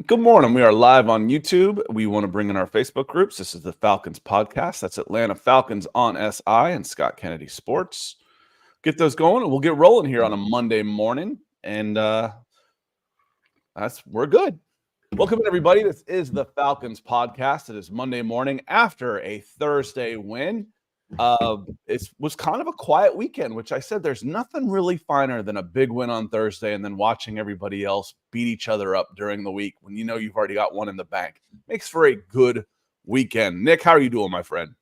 Good morning. We are live on YouTube. We want to bring in our Facebook groups. This is the Falcons Podcast. That's Atlanta Falcons on SI and Scott Kennedy Sports. Get those going, and we'll get rolling here on a Monday morning. And we're good. Welcome, everybody. This is the Falcons Podcast. It is Monday morning after a Thursday win. It was kind of a quiet weekend, which I said there's nothing really finer than a big win on Thursday and then watching everybody else beat each other up during the week when you know you've already got one in the bank. Makes for a good weekend. Nick, how are you doing, my friend?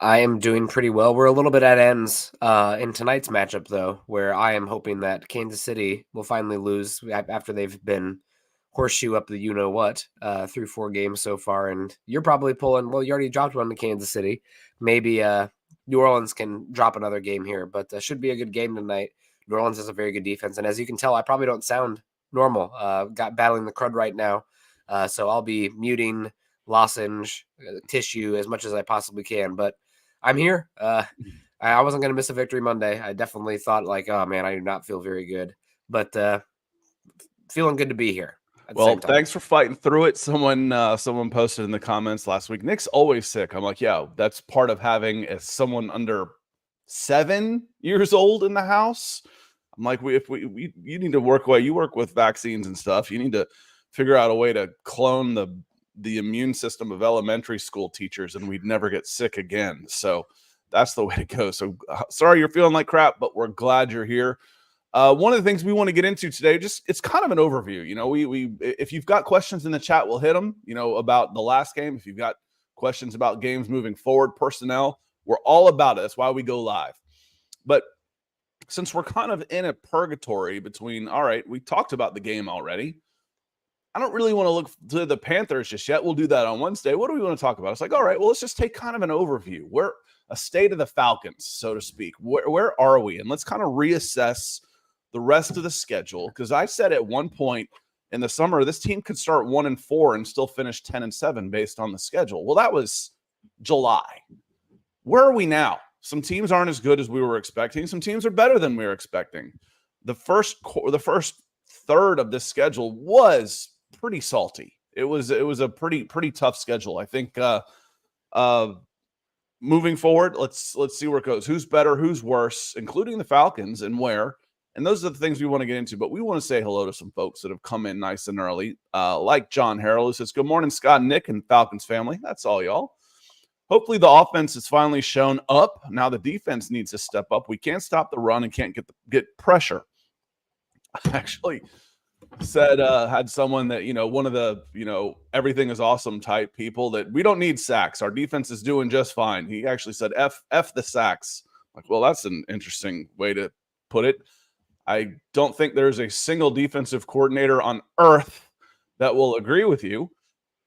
I am doing pretty well. We're a little bit at ends in tonight's matchup, though, where I am hoping that Kansas City will finally lose after they've been horseshoe up the you-know-what through 4 games so far. And you're probably pulling, well, you already dropped one to Kansas City. Maybe New Orleans can drop another game here, but should be a good game tonight. New Orleans has a very good defense. And as you can tell, I probably don't sound normal. Got battling the crud right now. So I'll be muting lozenge, tissue as much as I possibly can. But I'm here. I wasn't going to miss a victory Monday. I definitely thought like, oh, man, I do not feel very good. But feeling good to be here. Well, thanks for fighting through it. Someone posted in the comments last week, Nick's always sick. I'm like, yeah, that's part of having someone under 7 years old in the house. I'm like, you need to work away. You work with vaccines and stuff. You need to figure out a way to clone the immune system of elementary school teachers, and we'd never get sick again. So that's the way to go. So sorry you're feeling like crap, but we're glad you're here. One of the things we want to get into today, it's kind of an overview. You know, we if you've got questions in the chat, we'll hit them, about the last game. If you've got questions about games moving forward, personnel, we're all about it. That's why we go live. But since we're kind of in a purgatory between, all right, we talked about the game already. I don't really want to look to the Panthers just yet. We'll do that on Wednesday. What do we want to talk about? It's like, all right, well, let's just take kind of an overview. We're a state of the Falcons, so to speak. Where are we? And let's kind of reassess the rest of the schedule, because I said at one point in the summer this team could start 1-4 and still finish 10-7 based on the schedule. Well, that was July. Where are we now? Some teams aren't as good as we were expecting. Some teams are better than we were expecting. The first third of this schedule was pretty salty. It was a pretty tough schedule. I think moving forward, let's see where it goes. Who's better? Who's worse? Including the Falcons, and where. And those are the things we want to get into, but we want to say hello to some folks that have come in nice and early, like John Harrell, who says, good morning, Scott, Nick, and Falcons family. That's all, y'all. Hopefully the offense has finally shown up. Now the defense needs to step up. We can't stop the run and can't get pressure. I actually said, had someone that, one of the, everything is awesome type people, that we don't need sacks. Our defense is doing just fine. He actually said, F the sacks. Like, well, that's an interesting way to put it. I don't think there's a single defensive coordinator on earth that will agree with you.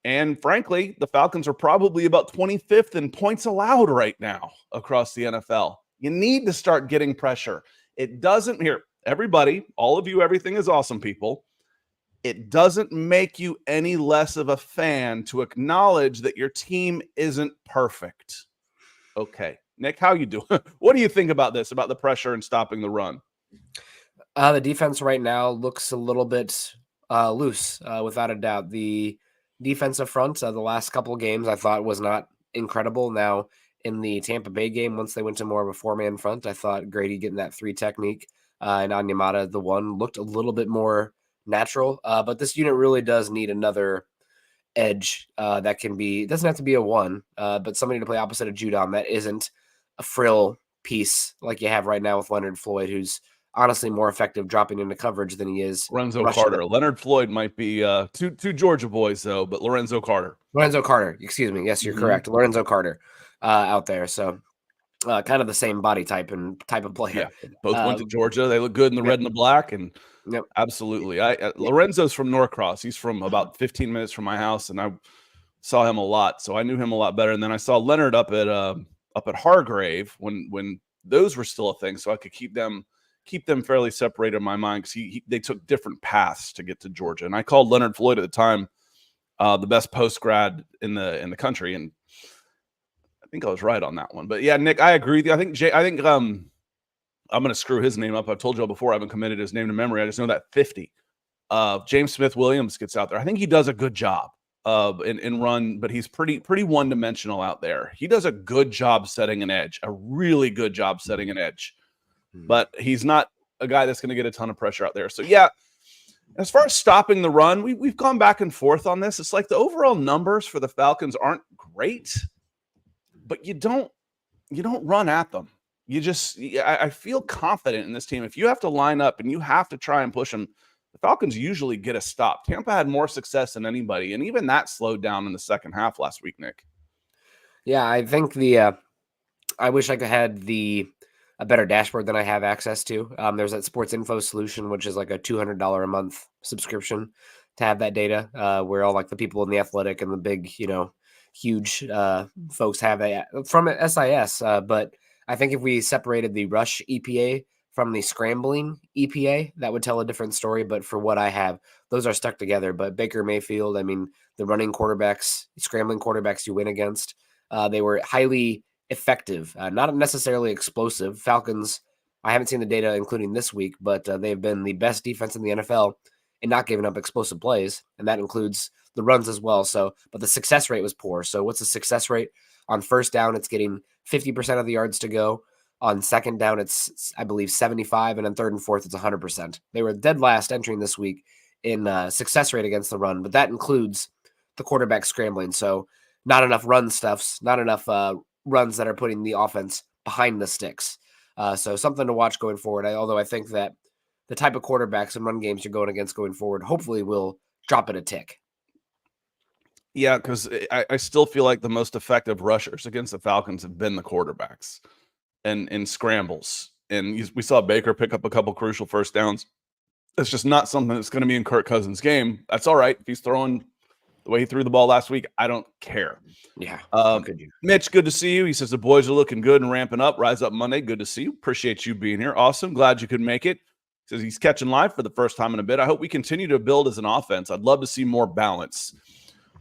And frankly, the Falcons are probably about 25th in points allowed right now across the NFL. You need to start getting pressure. It doesn't, here, everybody, all of you, everything is awesome, people. It doesn't make you any less of a fan to acknowledge that your team isn't perfect. Okay. Nick, how you doing? What do you think about this, about the pressure and stopping the run? The defense right now looks a little bit loose, without a doubt. The defensive front, the last couple of games, I thought was not incredible. Now, in the Tampa Bay game, once they went to more of a 4-man front, I thought Grady getting that 3 technique and Onyemata, the 1, looked a little bit more natural. But this unit really does need another edge that can be, it doesn't have to be a 1, but somebody to play opposite of Judon that isn't a frill piece like you have right now with Leonard Floyd, who's honestly more effective dropping into coverage than he is Lorenzo Carter. Leonard Floyd might be two Georgia boys, though, but Lorenzo Carter, excuse me. Yes, you're correct. Lorenzo Carter out there. So kind of the same body type and type of player. Yeah, both went to Georgia. They look good in the red and the black. And absolutely. Lorenzo's from Norcross. He's from about 15 minutes from my house, and I saw him a lot. So I knew him a lot better. And then I saw Leonard up at Hargrave when those were still a thing. So I could keep them fairly separated in my mind, because they took different paths to get to Georgia. And I called Leonard Floyd at the time the best post grad in the country, and I think I was right on that one. But yeah, Nick, I agree with you. I think I'm going to screw his name up. I've told you all before, I haven't committed his name to memory. I just know that 50. James Smith-Williams gets out there. I think he does a good job in run, but he's pretty one-dimensional out there. He does a good job setting an edge, a really good job setting an edge. But he's not a guy that's going to get a ton of pressure out there. So, yeah, as far as stopping the run, we've gone back and forth on this. It's like the overall numbers for the Falcons aren't great, but you don't run at them. I feel confident in this team. If you have to line up and you have to try and push them, the Falcons usually get a stop. Tampa had more success than anybody, and even that slowed down in the second half last week, Nick. Yeah, I think I wish I could had a better dashboard than I have access to. There's that Sports Info solution, which is like a $200 a month subscription to have that data, where all like the people in the Athletic and the big, huge folks have that from SIS. But I think if we separated the rush EPA from the scrambling EPA, that would tell a different story. But for what I have, those are stuck together. But Baker Mayfield, I mean, the running quarterbacks, scrambling quarterbacks you win against, they were highly effective, not necessarily explosive. Falcons, I haven't seen the data including this week, but they've been the best defense in the NFL in not giving up explosive plays, and that includes the runs as well. So, but the success rate was poor. So what's the success rate? On first down, it's getting 50% of the yards to go. On second down, it's, I believe, 75, and on third and fourth, it's 100%. They were dead last entering this week in success rate against the run, but that includes the quarterback scrambling. So not enough run stuffs, not enough runs that are putting the offense behind the sticks. So something to watch going forward. Although I think that the type of quarterbacks and run games you're going against going forward hopefully will drop it a tick. Yeah, because I still feel like the most effective rushers against the Falcons have been the quarterbacks and in scrambles. And we saw Baker pick up a couple crucial first downs. It's just not something that's going to be in Kirk Cousins' game. That's all right. If he's throwing the way he threw the ball last week, I don't care. Yeah. Mitch, good to see you. He says the boys are looking good and ramping up. Rise Up Monday. Good to see you. Appreciate you being here. Awesome. Glad you could make it. He says he's catching live for the first time in a bit. I hope we continue to build as an offense. I'd love to see more balance.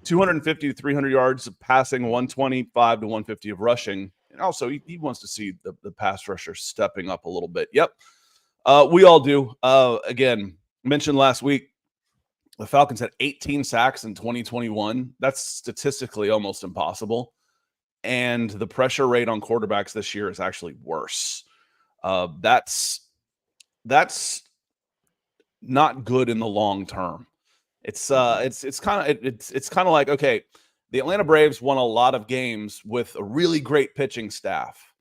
250 to 300 yards of passing, 125 to 150 of rushing. And also, he wants to see the pass rusher stepping up a little bit. Yep. We all do. Again, mentioned last week, the Falcons had 18 sacks in 2021. That's statistically almost impossible. And the pressure rate on quarterbacks this year is actually worse. That's not good in the long term. It's kind of like, okay, the Atlanta Braves won a lot of games with a really great pitching staff.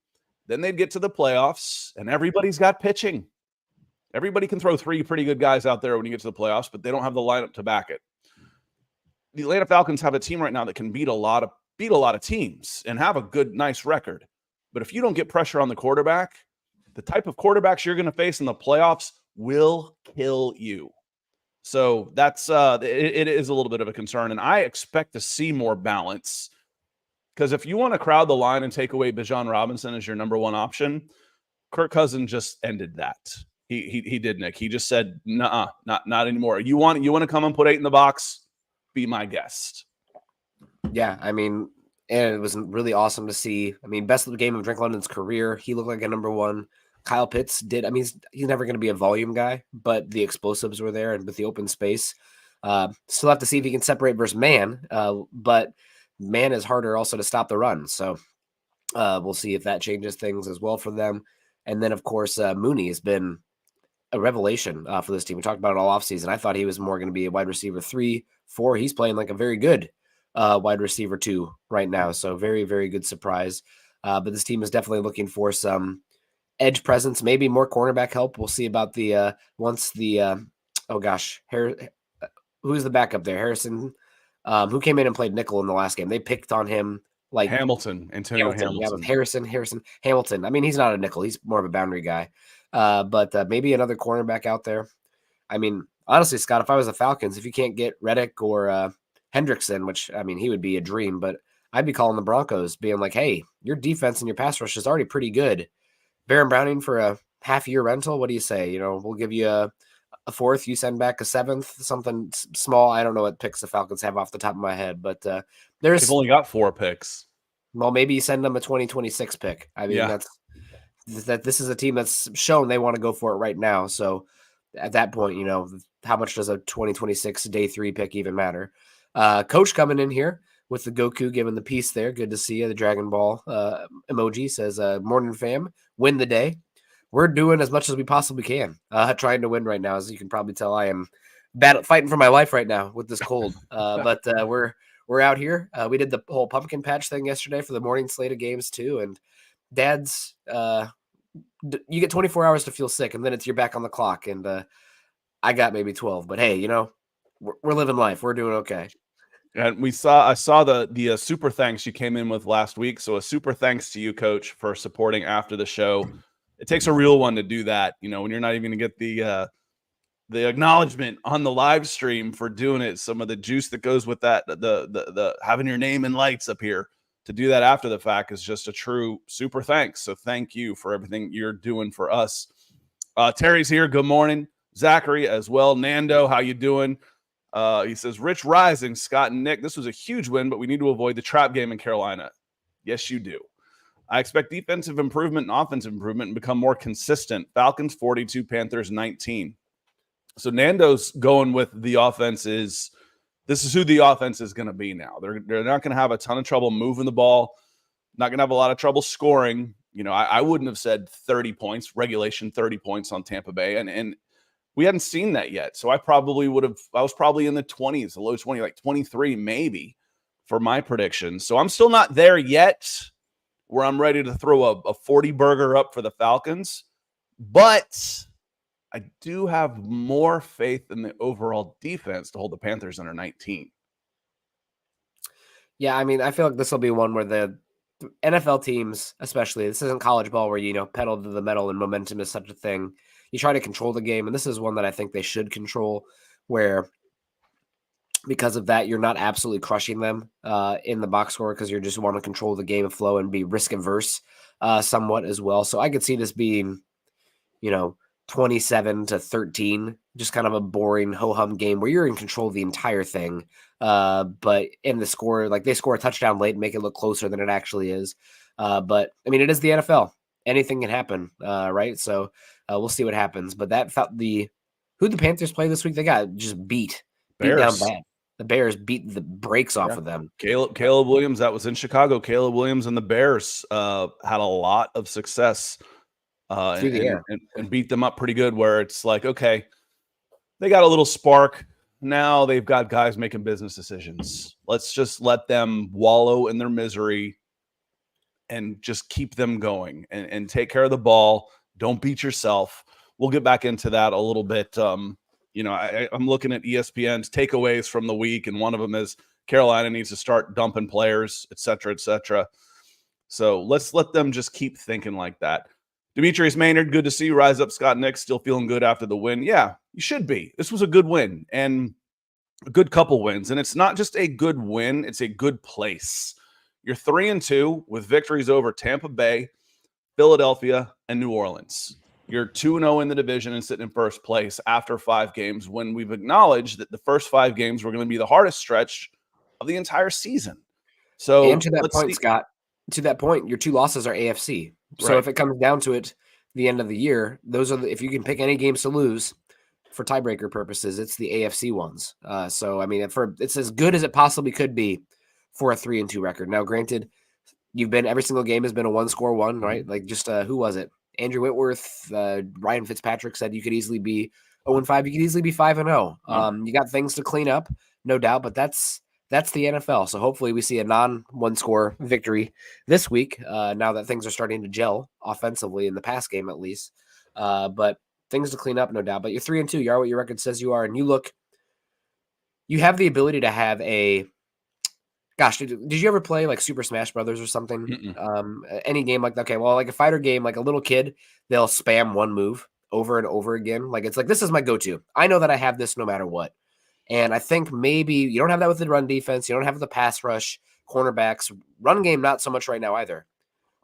Then they'd get to the playoffs, and everybody's got pitching. Everybody can throw three pretty good guys out there when you get to the playoffs, but they don't have the lineup to back it. The Atlanta Falcons have a team right now that can beat a lot of teams and have a good, nice record. But if you don't get pressure on the quarterback, the type of quarterbacks you're going to face in the playoffs will kill you. So that's it is a little bit of a concern, and I expect to see more balance, because if you want to crowd the line and take away Bijan Robinson as your number one option, Kirk Cousins just ended that. He did, Nick. He just said, "Nuh-uh, not anymore. You want to come and put 8 in the box? Be my guest." Yeah, I mean, and it was really awesome to see. I mean, best of the game of Drake London's career. He looked like a number one. Kyle Pitts did. I mean, he's never going to be a volume guy, but the explosives were there, and with the open space, still have to see if he can separate versus man. But man is harder also to stop the run. So we'll see if that changes things as well for them. And then, of course, Mooney has been a revelation for this team. We talked about it all offseason. I thought he was more going to be a wide receiver 3, 4. He's playing like a very good wide receiver 2 right now. So very, very good surprise. But this team is definitely looking for some edge presence, maybe more cornerback help. We'll see about the who's the backup there? Harrison, who came in and played nickel in the last game. They picked on him like Antonio Hamilton. Yeah, with Harrison Hamilton. I mean, he's not a nickel. He's more of a boundary guy. But maybe another cornerback out there. I mean, honestly, Scott, if I was the Falcons, if you can't get Reddick or Hendrickson, which, I mean, he would be a dream, but I'd be calling the Broncos being like, hey, your defense and your pass rush is already pretty good. Baron Browning for a half-year rental, what do you say? We'll give you a 4th, you send back a 7th, something small. I don't know what picks the Falcons have off the top of my head, but they've only got 4 picks. Well, maybe you send them a 2026 pick. I mean, yeah. This is a team that's shown they want to go for it right now. So at that point, how much does a 2026 day 3 pick even matter? Coach coming in here with the Goku giving the piece there. Good to see you. The Dragon Ball emoji says, morning fam, win the day. We're doing as much as we possibly can, trying to win right now. As you can probably tell, I am fighting for my life right now with this cold. But we're out here. We did the whole pumpkin patch thing yesterday for the morning slate of games too. And Dad's, you get 24 hours to feel sick, and then you're back on the clock. And I got maybe 12. But hey, we're living life. We're doing okay. And I saw the super thanks you came in with last week. So a super thanks to you, Coach, for supporting after the show. It takes a real one to do that, when you're not even going to get the acknowledgement on the live stream for doing it. Some of the juice that goes with that, the having your name in lights up here, to do that after the fact is just a true super thanks. So thank you for everything you're doing for us. Terry's here. Good morning. Zachary as well. Nando, how you doing? He says, Rich Rising, Scott and Nick, this was a huge win, but we need to avoid the trap game in Carolina. Yes, you do. I expect defensive improvement and offensive improvement and become more consistent. Falcons 42, Panthers 19. So Nando's going with the offense this is who the offense is going to be now. They're not going to have a ton of trouble moving the ball, not going to have a lot of trouble scoring. I wouldn't have said 30 points, regulation 30 points on Tampa Bay. And we hadn't seen that yet. So I was probably in the 20s, the low 20, like 23 maybe for my prediction. So I'm still not there yet where I'm ready to throw a 40 burger up for the Falcons. But I do have more faith in the overall defense to hold the Panthers under 19. Yeah, I feel like this will be one where the NFL teams, especially, this isn't college ball where, pedal to the metal and momentum is such a thing. You try to control the game, and this is one that I think they should control, where because of that, you're not absolutely crushing them in the box score because you just want to control the game of flow and be risk averse somewhat as well. So I could see this being, 27-13, just kind of a boring ho-hum game where you're in control of the entire thing. But in the score, like they score a touchdown late and make it look closer than it actually is. But it is the NFL. Anything can happen, right? So we'll see what happens. But who the Panthers play this week? They got just beat down bad. The Bears beat the brakes off of them. Caleb Williams, that was in Chicago. Caleb Williams and the Bears had a lot of success and beat them up pretty good, where it's like, okay, they got a little spark. Now they've got guys making business decisions. Let's just let them wallow in their misery and just keep them going and take care of the ball. Don't beat yourself. We'll get back into that a little bit. I'm looking at ESPN's takeaways from the week, and one of them is Carolina needs to start dumping players, et cetera, et cetera. So let's let them just keep thinking like that. Demetrius Maynard, good to see you. Rise up, Scott Nick, still feeling good after the win. Yeah, you should be. This was a good win and a good couple wins. And it's not just a good win, it's a good place. You're 3-2 with victories over Tampa Bay, Philadelphia, and New Orleans. You're 2-0 in the division and sitting in first place after 5 games, when we've acknowledged that the first 5 games were going to be the hardest stretch of the entire season. So, and to that point, Scott, to that point, your 2 losses are AFC. So if it comes down to it, the end of the year, those are if you can pick any games to lose for tiebreaker purposes, it's the AFC ones. It's as good as it possibly could be for a 3-2 record. Now, granted, every single game has been a 1-score one, right? Like just who was it? Andrew Whitworth, Ryan Fitzpatrick said you could easily be 0-5. You could easily be 5-0. You got things to clean up, no doubt, but that's the NFL. So hopefully we see a non-1-score victory this week, now that things are starting to gel offensively in the pass game at least. But things to clean up, no doubt. But you're 3-2. You are what your record says you are. And you have the ability to have gosh, did you ever play like Super Smash Brothers or something? Any game like that? Okay, well, like a fighter game, like a little kid, they'll spam one move over and over again. Like it's like, this is my go-to. I know that I have this no matter what. And I think maybe you don't have that with the run defense. You don't have the pass rush, cornerbacks, run game, not so much right now either.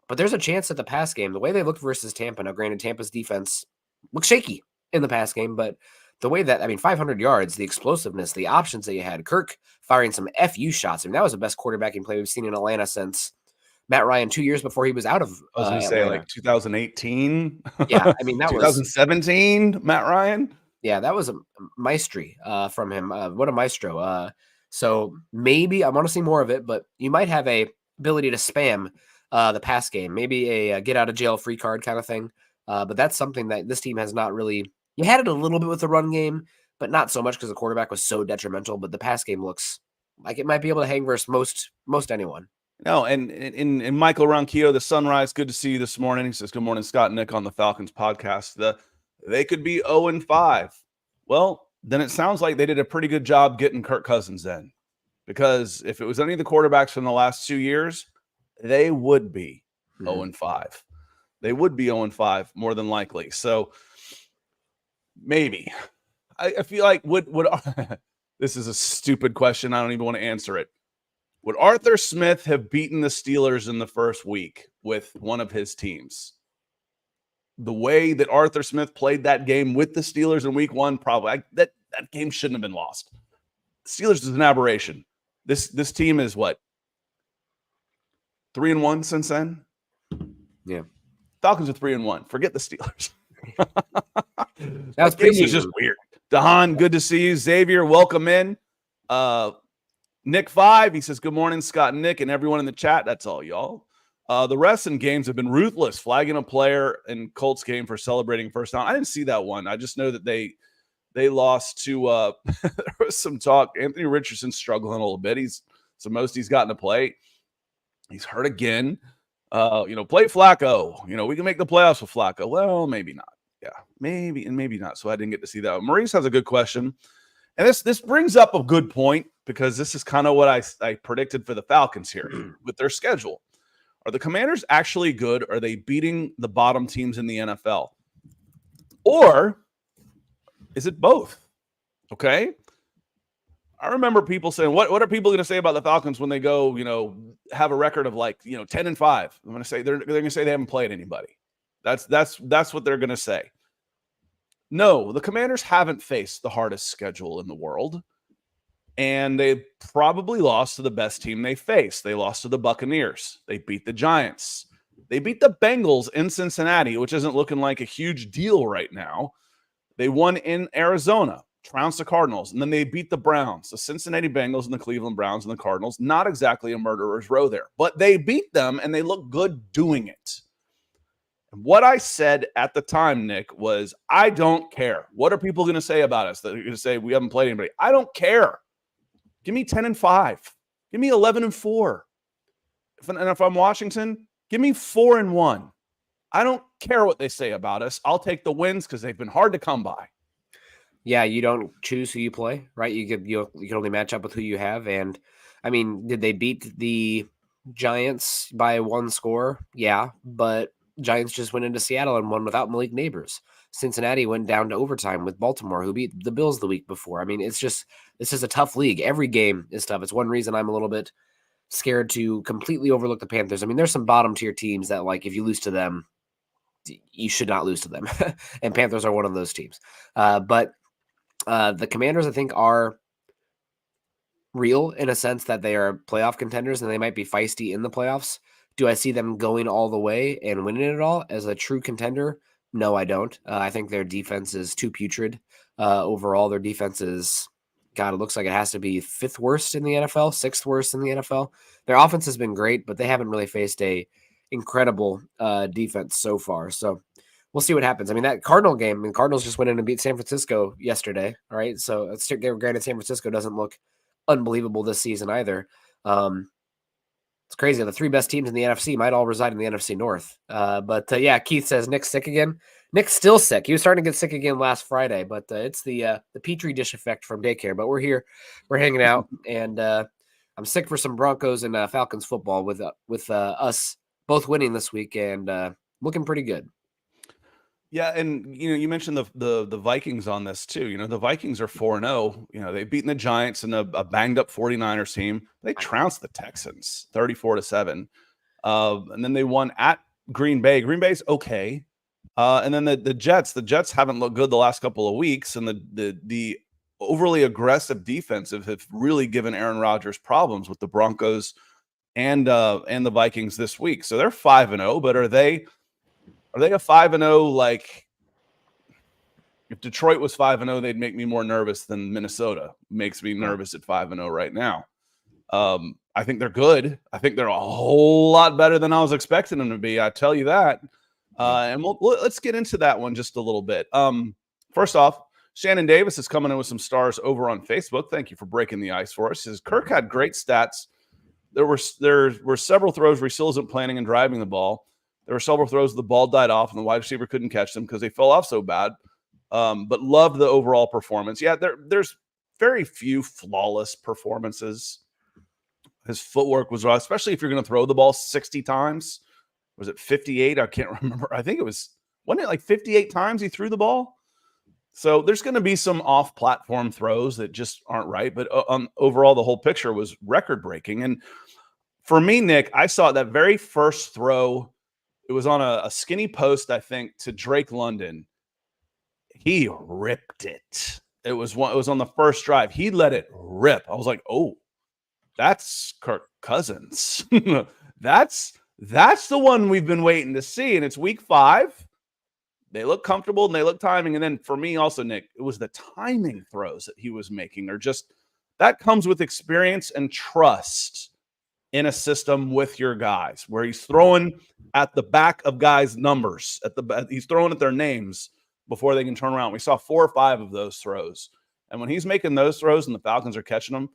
But there's a chance that the pass game, the way they looked versus Tampa, now granted Tampa's defense looked shaky in the pass game, but the way that, 500 yards, the explosiveness, the options that you had, Kirk firing some FU shots. That was the best quarterbacking play we've seen in Atlanta since Matt Ryan 2 years before he was out of I was going to say like 2018. Yeah, that 2017, Matt Ryan. Yeah, that was a maestri from him. What a maestro. So maybe I want to see more of it, but you might have a ability to spam the pass game, maybe a get out of jail free card kind of thing. But that's something that this team has not really. You had it a little bit with the run game, but not so much because the quarterback was so detrimental. But the pass game looks like it might be able to hang versus most anyone. No, and in Michael Ronquillo, the Sunrise, good to see you this morning. He says, "Good morning, Scott and Nick on the Falcons podcast." They could be 0-5. Well, then it sounds like they did a pretty good job getting Kirk Cousins in, because if it was any of the quarterbacks from the last 2 years, they would be 0-5. They would be 0-5 more than likely. So maybe I feel like would this is a stupid question. I don't even want to answer it. Would Arthur Smith have beaten the Steelers in the first week with one of his teams? The way that Arthur Smith played that game with the Steelers in week 1, probably that game shouldn't have been lost. The Steelers is an aberration. This team is what? 3-1 since then? Yeah. Falcons are 3-1. Forget the Steelers. That's just weird. Dahan, good to see you. Xavier, welcome in. Nick 5, he says, "Good morning, Scott and Nick, and everyone in the chat." That's all, y'all. The refs in games have been ruthless, flagging a player in Colts game for celebrating first down. I didn't see that one. I just know that they lost to there was some talk. Anthony Richardson's struggling a little bit. He's the most he's gotten to play. He's hurt again. Play Flacco. We can make the playoffs with Flacco. Well, maybe not. Yeah, maybe and maybe not. So I didn't get to see that. Maurice has a good question. And this brings up a good point, because this is kind of what I predicted for the Falcons here with their schedule. Are the Commanders actually good? Are they beating the bottom teams in the NFL? Or is it both? Okay. I remember people saying, what are people going to say about the Falcons when they go, have a record of 10-5? I'm going to say they're going to say they haven't played anybody. That's what they're going to say. No, the Commanders haven't faced the hardest schedule in the world, and they probably lost to the best team they faced. They lost to the Buccaneers. They beat the Giants. They beat the Bengals in Cincinnati, which isn't looking like a huge deal right now. They won in Arizona, trounced the Cardinals, and then they beat the Browns, the Cincinnati Bengals and the Cleveland Browns and the Cardinals. Not exactly a murderer's row there, but they beat them, and they look good doing it. What I said at the time, Nick, was I don't care. What are people going to say about us? They're going to say we haven't played anybody. I don't care. Give me 10-5. Give me 11-4. If I'm Washington, give me 4-1. I don't care what they say about us. I'll take the wins because they've been hard to come by. Yeah, you don't choose who you play, right? You can only match up with who you have. And I mean, did they beat the Giants by 1 score? Yeah, but Giants just went into Seattle and won without Malik Neighbors. Cincinnati went down to overtime with Baltimore, who beat the Bills the week before. I mean, this is a tough league. Every game is tough. It's one reason I'm a little bit scared to completely overlook the Panthers. I mean, there's some bottom tier teams that, if you lose to them, you should not lose to them. And Panthers are one of those teams. But the Commanders, I think, are real in a sense that they are playoff contenders and they might be feisty in the playoffs. Do I see them going all the way and winning it all as a true contender? No, I don't. I think their defense is too putrid. Overall, their defense is, God, it looks like it has to be 5th worst in the NFL, 6th worst in the NFL. Their offense has been great, but they haven't really faced a incredible defense so far. So we'll see what happens. I mean, that Cardinal game, and Cardinals just went in and beat San Francisco yesterday. All right. So granted, San Francisco doesn't look unbelievable this season either. It's crazy. The 3 best teams in the NFC might all reside in the NFC North. But Keith says Nick's sick again. Nick's still sick. He was starting to get sick again last Friday, but it's the Petri dish effect from daycare. But we're here. We're hanging out, and I'm sick for some Broncos and Falcons football with us both winning this week and looking pretty good. Yeah, and you mentioned the Vikings on this too. The Vikings are 4-0. They've beaten the Giants and a banged up 49ers team. They trounced the Texans 34-7. And then they won at Green Bay. Green Bay's okay. And then the Jets haven't looked good the last couple of weeks, and the overly aggressive defensive have really given Aaron Rodgers problems with the Broncos and the Vikings this week. So they're 5-0, but are they a 5-0 If Detroit was 5-0, they'd make me more nervous than Minnesota makes me nervous at 5-0 right now. I think they're good. I think they're a whole lot better than I was expecting them to be. I tell you that. And let's get into that one just a little bit. First off, Shannon Davis is coming in with some stars over on Facebook. Thank you for breaking the ice for us. He says Kirk had great stats. There were several throws where he still isn't planning and driving the ball. There were several throws the ball died off and the wide receiver couldn't catch them because they fell off so bad. But loved the overall performance. Yeah, there's very few flawless performances. His footwork was raw, especially if you're going to throw the ball 60 times. Was it 58? I can't remember. I think wasn't it like 58 times he threw the ball? So there's going to be some off-platform throws that just aren't right. But overall, the whole picture was record-breaking. And for me, Nick, I saw that very first throw. It was on a skinny post, I think, to Drake London. He ripped it. It was on the first drive. He let it rip. I was like, oh, that's Kirk Cousins. That's the one we've been waiting to see. And it's week 5. They look comfortable and they look timing. And then for me also, Nick, it was the timing throws that he was making or just that comes with experience and trust in a system with your guys where he's throwing at the back of guys' numbers he's throwing at their names before they can turn around. We saw 4 or 5 of those throws. And when he's making those throws and the Falcons are catching them,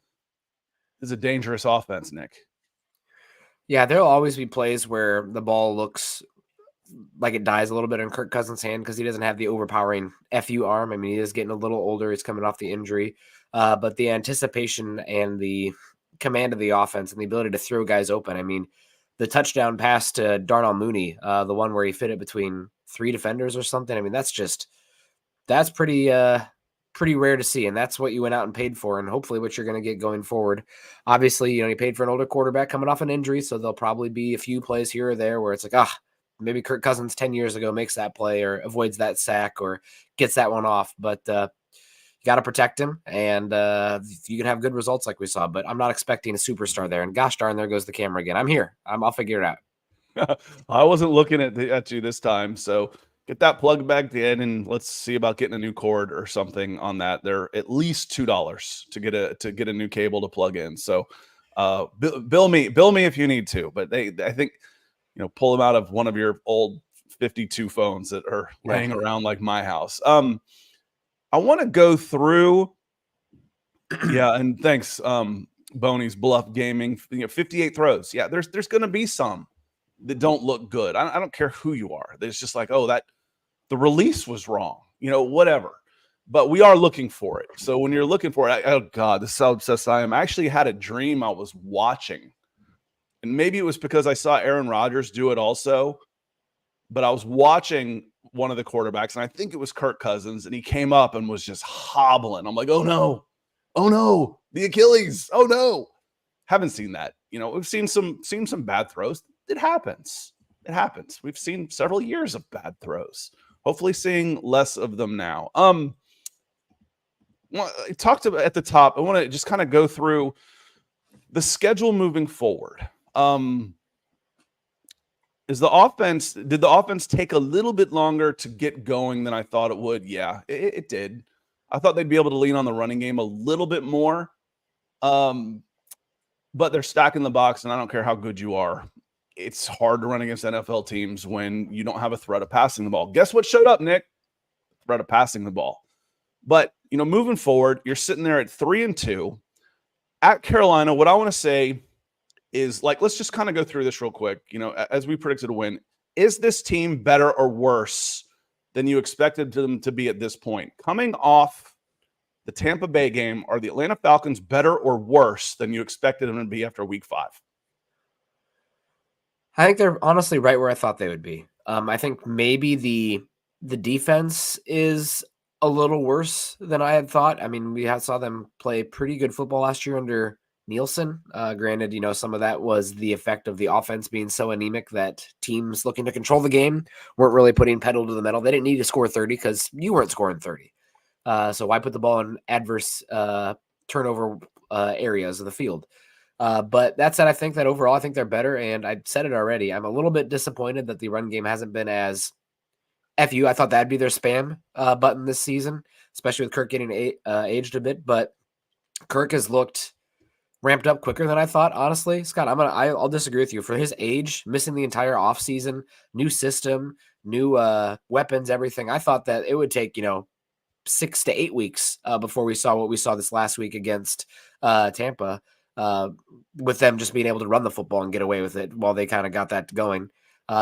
it's a dangerous offense, Nick. Yeah, there'll always be plays where the ball looks like it dies a little bit in Kirk Cousins' hand because he doesn't have the overpowering FU arm. I mean, he is getting a little older. He's coming off the injury. But the anticipation and the command of the offense and the ability to throw guys open. I mean, the touchdown pass to Darnell Mooney, the one where he fit it between 3 defenders or something. I mean, that's pretty rare to see. And that's what you went out and paid for. And hopefully what you're going to get going forward. Obviously, you paid for an older quarterback coming off an injury. So there'll probably be a few plays here or there where it's like, maybe Kirk Cousins 10 years ago makes that play or avoids that sack or gets that one off. But you got to protect him. And you can have good results like we saw. But I'm not expecting a superstar there. And gosh darn, there goes the camera again. I'm here. I'll figure it out. I wasn't looking at you this time. So get that plug back in and let's see about getting a new cord or something on that. They're at least $2 to get a new cable to plug in. So bill me if you need to, but I think, pull them out of one of your old 52 phones that are laying around like my house. I want to go through. Yeah. And thanks. Boney's Bluff Gaming, 58 throws. Yeah. There's going to be some that don't look good. I don't care who you are. There's just like, the release was wrong, whatever. But we are looking for it. So when you're looking for it, oh God, this is how obsessed I am. I actually had a dream I was watching. And maybe it was because I saw Aaron Rodgers do it also. But I was watching one of the quarterbacks, and I think it was Kirk Cousins, and he came up and was just hobbling. I'm like, oh no, the Achilles, oh no. Haven't seen that. We've seen some bad throws. It happens. We've seen several years of bad throws. Hopefully seeing less of them now. I talked about at the top. I want to just kind of go through the schedule moving forward. Did the offense take a little bit longer to get going than I thought it would? Yeah, it did. I thought they'd be able to lean on the running game a little bit more. But they're stacking the box, and I don't care how good you are. It's hard to run against NFL teams when you don't have a threat of passing the ball. Guess what showed up, Nick? Threat of passing the ball. But, moving forward, you're sitting there at 3-2. At Carolina, what I want to say is, let's just kind of go through this real quick. As we predicted a win, is this team better or worse than you expected them to be at this point? Coming off the Tampa Bay game, are the Atlanta Falcons better or worse than you expected them to be after week 5? I think they're honestly right where I thought they would be. I think maybe the defense is a little worse than I had thought. I mean, we saw them play pretty good football last year under Nielsen. Granted, some of that was the effect of the offense being so anemic that teams looking to control the game weren't really putting pedal to the metal. They didn't need to score 30 because you weren't scoring 30. So why put the ball in adverse turnover areas of the field? But that said, I think that overall, I think they're better. And I said it already. I'm a little bit disappointed that the run game hasn't been as FU. I thought that'd be their spam button this season, especially with Kirk getting aged a bit. But Kirk has looked ramped up quicker than I thought, honestly. Scott, I'll disagree with you. For his age, missing the entire offseason, new system, new weapons, everything, I thought that it would take, 6 to 8 weeks before we saw what we saw this last week against Tampa, with them just being able to run the football and get away with it while they kind of got that going.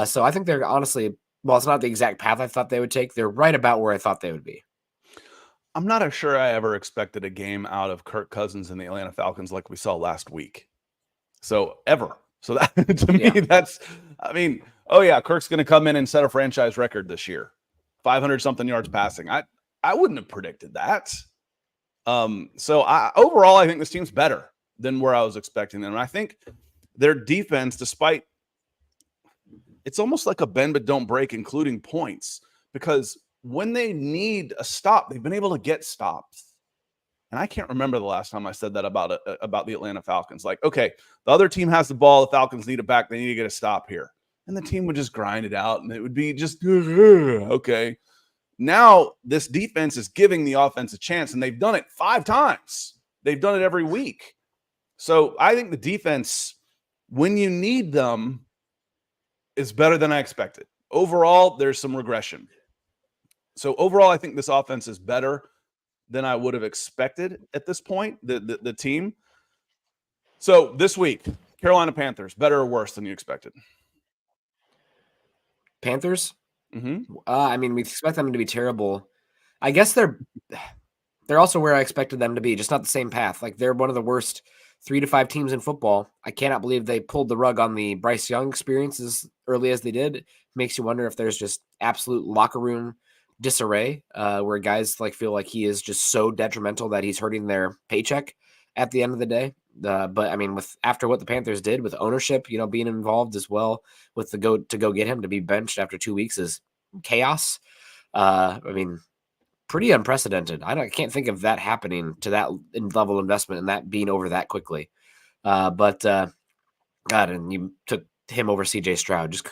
So I think they're honestly, well, it's not the exact path I thought they would take. They're right about where I thought they would be. I'm not sure I ever expected a game out of Kirk Cousins and the Atlanta Falcons like we saw last week. So ever. So that to me, oh yeah, Kirk's going to come in and set a franchise record this year, 500 something yards passing. I wouldn't have predicted that. So overall, I think this team's better than where I was expecting them. And I think their defense, despite it's almost like a bend but don't break, including points, because when they need a stop, they've been able to get stops. And I can't remember the last time I said that about the Atlanta Falcons. Like, okay, the other team has the ball, the Falcons need it back, they need to get a stop here. And the team would just grind it out, and it would be just, okay. Now this defense is giving the offense a chance, and they've done it 5 times. They've done it every week. So I think the defense, when you need them, is better than I expected. Overall, there's some regression. So overall, I think this offense is better than I would have expected at this point, the team. So this week, Carolina Panthers, better or worse than you expected? Panthers? Mm-hmm. We expect them to be terrible. I guess they're also where I expected them to be, just not the same path. Like, they're one of the worst 3 to 5 teams in football. I cannot believe they pulled the rug on the Bryce Young experience as early as they did. Makes you wonder if there's just absolute locker room disarray, where guys feel like he is just so detrimental that he's hurting their paycheck at the end of the day. But with after what the Panthers did with ownership, being involved as well with the go get him to be benched after 2 weeks is chaos. Pretty unprecedented. I can't think of that happening to that level of investment and that being over that quickly. God, and you took him over CJ Stroud, just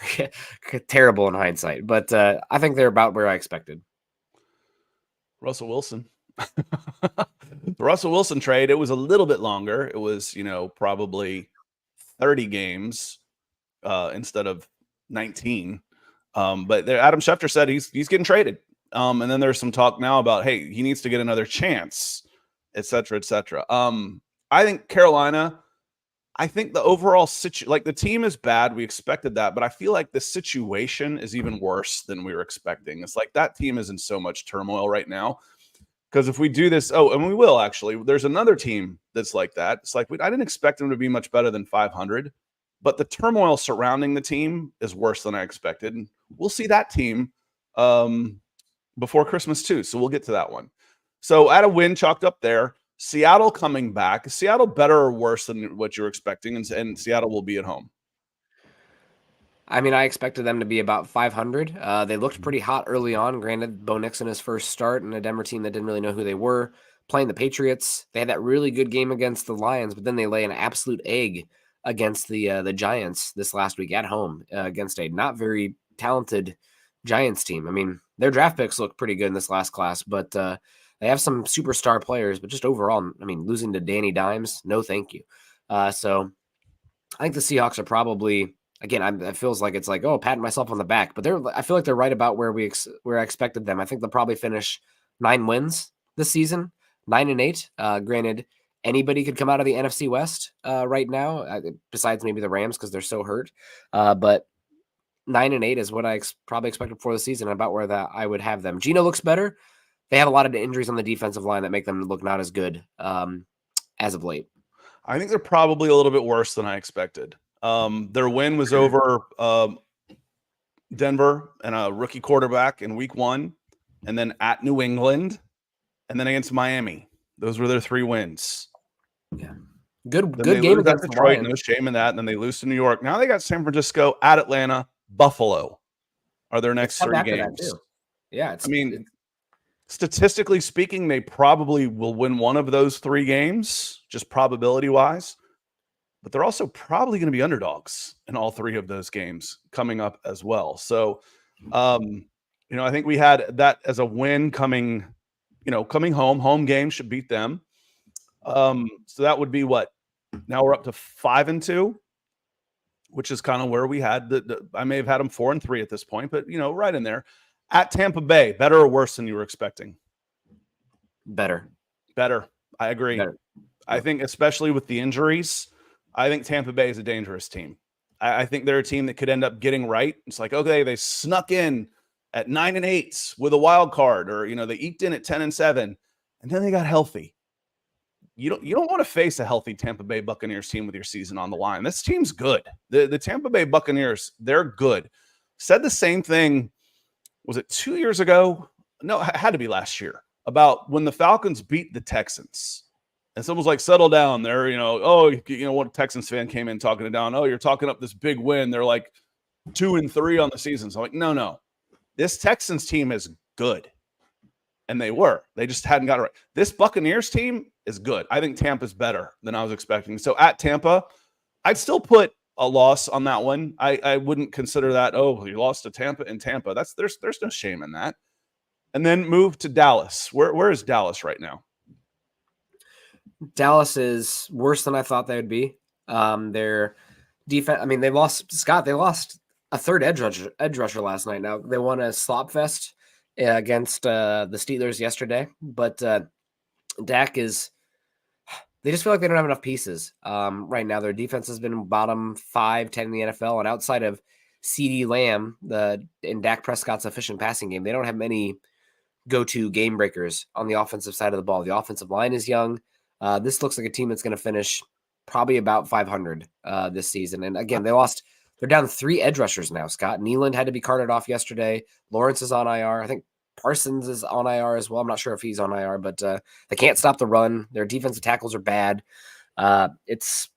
terrible in hindsight. But I think they're about where I expected. Russell Wilson. The Russell Wilson trade, it was a little bit longer. It was, probably 30 games instead of 19. But Adam Schefter said he's getting traded. And then there's some talk now about, hey, he needs to get another chance, et cetera, et cetera. I think Carolina, I think the overall the team is bad. We expected that, but I feel like the situation is even worse than we were expecting. It's like that team is in so much turmoil right now. Because if we do this, and we will actually, there's another team that's like that. It's like I didn't expect them to be much better than 500, but the turmoil surrounding the team is worse than I expected. And we'll see that team before Christmas too. So we'll get to that one. So at a win chalked up there, Seattle coming back. Is Seattle better or worse than what you're expecting? And Seattle will be at home. I expected them to be about 500. They looked pretty hot early on. Granted, Bo Nixon his first start and a Denver team that didn't really know who they were, playing the Patriots. They had that really good game against the Lions, but then they lay an absolute egg against the Giants this last week at home against a not very talented Giants team. Their draft picks look pretty good in this last class, but they have some superstar players. But just overall, losing to Danny Dimes, no thank you. So I think the Seahawks are probably, again, it feels like it's like, oh, patting myself on the back, but I feel like they're right about where I expected them. I think they'll probably finish 9 wins this season, 9-8. Granted, anybody could come out of the NFC West right now, besides maybe the Rams because they're so hurt. But 9-8 is what I probably expected for the season, about where that I would have them. Geno looks better. They have a lot of injuries on the defensive line that make them look not as good as of late. I think they're probably a little bit worse than I expected. Their win was over Denver and a rookie quarterback in week 1, and then at New England, and then against Miami. Those were their 3 wins. Yeah. Good game against Detroit, no shame in that. And then they lose to New York. Now they got San Francisco, at Atlanta, Buffalo are their next 3 games. Yeah. Statistically speaking, they probably will win one of those 3 games, just probability wise. But they're also probably going to be underdogs in all 3 of those games coming up as well. So I think we had that as a win coming home. Home game should beat them. So that would be what? Now we're up to 5-2, which is kind of where we had I may have had them 4-3 at this point, but right in there. At Tampa Bay, better or worse than you were expecting? Better. I agree. Better. I think especially with the injuries, I think Tampa Bay is a dangerous team. I think they're a team that could end up getting right. It's like, okay, they snuck in at 9-8 with a wild card, or they eked in at 10-7, and then they got healthy. You don't want to face a healthy Tampa Bay Buccaneers team with your season on the line. This team's good. The Tampa Bay Buccaneers, they're good. Said the same thing. Was it 2 years ago? No, it had to be last year, about when the Falcons beat the Texans. And someone's like, settle down there. One Texans fan came in talking it down. Oh, you're talking up this big win. They're like 2-3 on the season. So I'm like, no. This Texans team is good. And they just hadn't got it right. This Buccaneers team is good. I think Tampa's better than I was expecting. So at Tampa, I'd still put a loss on that one. I wouldn't consider that, oh, you lost to Tampa in Tampa. There's no shame in that. And then move to Dallas. Where is Dallas right now? Dallas is worse than I thought they would be. Their defense, they lost a third edge rusher last night. Now, they won a slop fest against the Steelers yesterday, but Dak they just feel like they don't have enough pieces right now. Their defense has been bottom 5-10 in the NFL, and outside of CeeDee Lamb and Dak Prescott's efficient passing game, they don't have many go-to game breakers on the offensive side of the ball. The offensive line is young. This looks like a team that's going to finish probably about 500 this season. And again, they're down 3 edge rushers now. Scott Nealand had to be carted off yesterday. Lawrence is on IR. I think Parsons is on IR as well. I'm not sure if he's on IR, but they can't stop the run. Their defensive tackles are bad. It's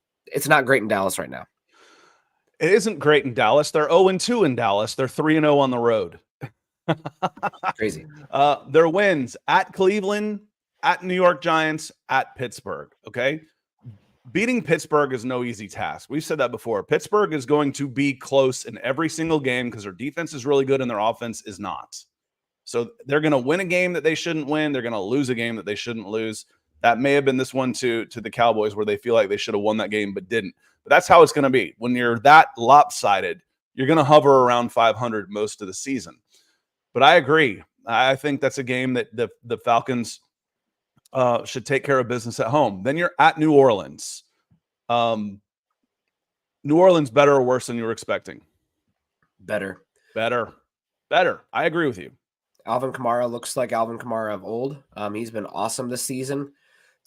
not great in Dallas right now. It isn't great in Dallas. They're 0-2 in Dallas. They're 3-0 on the road. Crazy. Their wins at Cleveland, at New York Giants, at Pittsburgh. Okay. Beating Pittsburgh is no easy task. We've said that before. Pittsburgh is going to be close in every single game because their defense is really good and their offense is not. So they're going to win a game that they shouldn't win. They're going to lose a game that they shouldn't lose. That may have been this one to the Cowboys, where they feel like they should have won that game but didn't. But that's how it's going to be. When you're that lopsided, you're going to hover around 500 most of the season. But I agree. I think that's a game that the Falcons should take care of business at home. Then you're at New Orleans. New Orleans better or worse than you were expecting? Better. I agree with you. Alvin Kamara looks like Alvin Kamara of old. He's been awesome this season.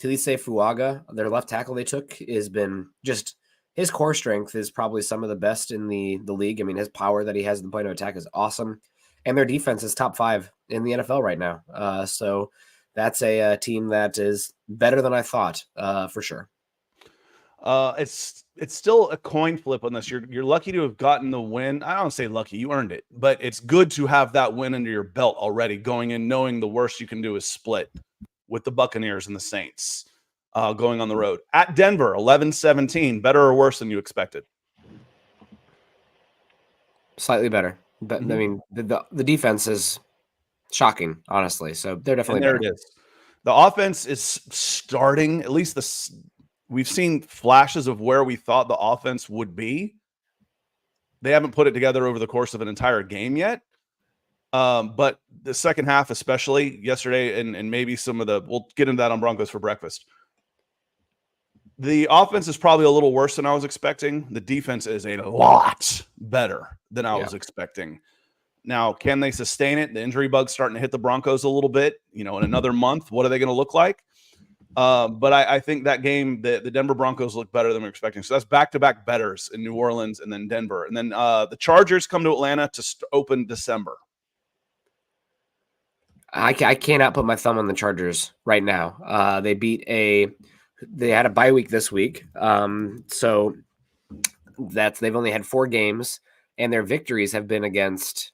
Talise Fuaga, their left tackle they took, has been just his core strength is probably some of the best in the league. His power that he has at the point of attack is awesome. And their defense is top 5 in the NFL right now. So that's a team that is better than I thought, for sure. It's still a coin flip on this. You're lucky to have gotten the win. I don't say lucky, you earned it, but it's good to have that win under your belt already, going in knowing the worst you can do is split with the Buccaneers and the Saints, going on the road. At Denver, 11-17, better or worse than you expected? Slightly better. But the defense is shocking, honestly. So they're definitely there better. It is. The offense is starting, at least we've seen flashes of where we thought the offense would be. They haven't put it together over the course of an entire game yet. But the second half, especially yesterday, and maybe we'll get into that on Broncos for breakfast. The offense is probably a little worse than I was expecting. The defense is a lot better than I was expecting. Now, can they sustain it? The injury bug's starting to hit the Broncos a little bit. In another month, what are they going to look like? But I think that game, the Denver Broncos look better than we were expecting. So that's back-to-back betters in New Orleans and then Denver. And then the Chargers come to Atlanta to open December. I cannot put my thumb on the Chargers right now. They had a bye week this week. So they've only had 4 games, and their victories have been against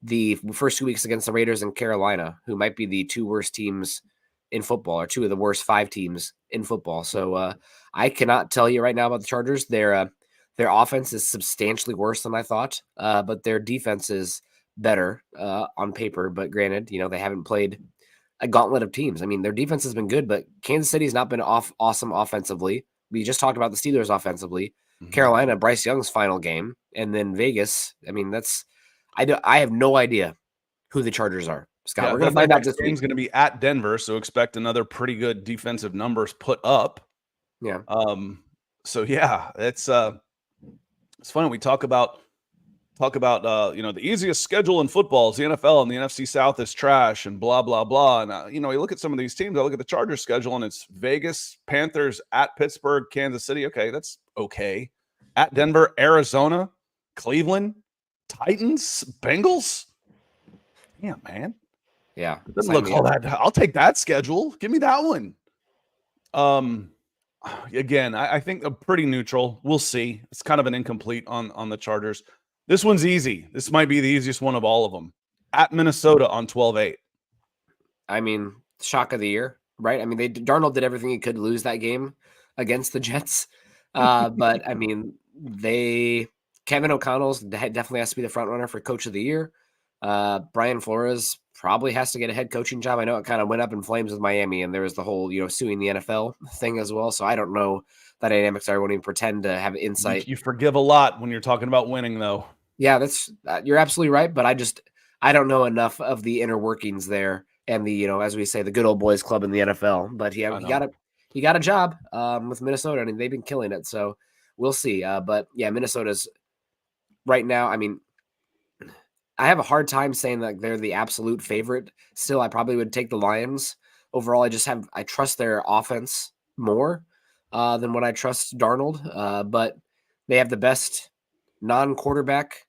the first 2 weeks against the Raiders and Carolina, who might be the 2 worst teams in football, or 2 of the worst 5 teams in football. So I cannot tell you right now about the Chargers. Their offense is substantially worse than I thought, but their defense is better on paper, but granted, they haven't played a gauntlet of teams. I mean, their defense has been good, but Kansas City's not been awesome offensively. We just talked about the Steelers offensively. Mhm. Carolina, Bryce Young's final game, and then Vegas. I mean, I have no idea who the Chargers are. Scott, Yeah, we're going to find out this game's week. going to be at Denver, so expect another pretty good defensive numbers put up. Yeah. So yeah, it's funny. We talk about the easiest schedule in football is the NFL, and the NFC South is trash and blah blah blah. And you look at some of these teams. I look at the Chargers schedule, and it's Vegas, Panthers, at Pittsburgh, Kansas City. Okay, that's okay. At Denver, Arizona, Cleveland, Titans, Bengals. Yeah, man. Yeah. It doesn't look all that. I'll take that schedule. Give me that one. Again, I think I'm pretty neutral. We'll see. It's kind of an incomplete on the Chargers. This one's easy. This might be the easiest one of all of them. At Minnesota on 12-8. I mean, shock of the year, right? I mean, Darnold did everything he could to lose that game against the Jets. But I mean, Kevin O'Connell's definitely has to be the front runner for Coach of the Year. Brian Flores probably has to get a head coaching job. I know it kind of went up in flames with Miami, and there was the whole suing the NFL thing as well. So I don't know the dynamics. I won't even pretend to have insight. You forgive a lot when you're talking about winning, though. Yeah, that's you're absolutely right. But I don't know enough of the inner workings there and the as we say, the good old boys club in the NFL. But he got a job with Minnesota, and they've been killing it. So we'll see. But yeah, Minnesota's right now. I mean, I have a hard time saying that they're the absolute favorite. Still, I probably would take the Lions. Overall, I trust their offense more than what I trust Darnold. But they have the best non-quarterback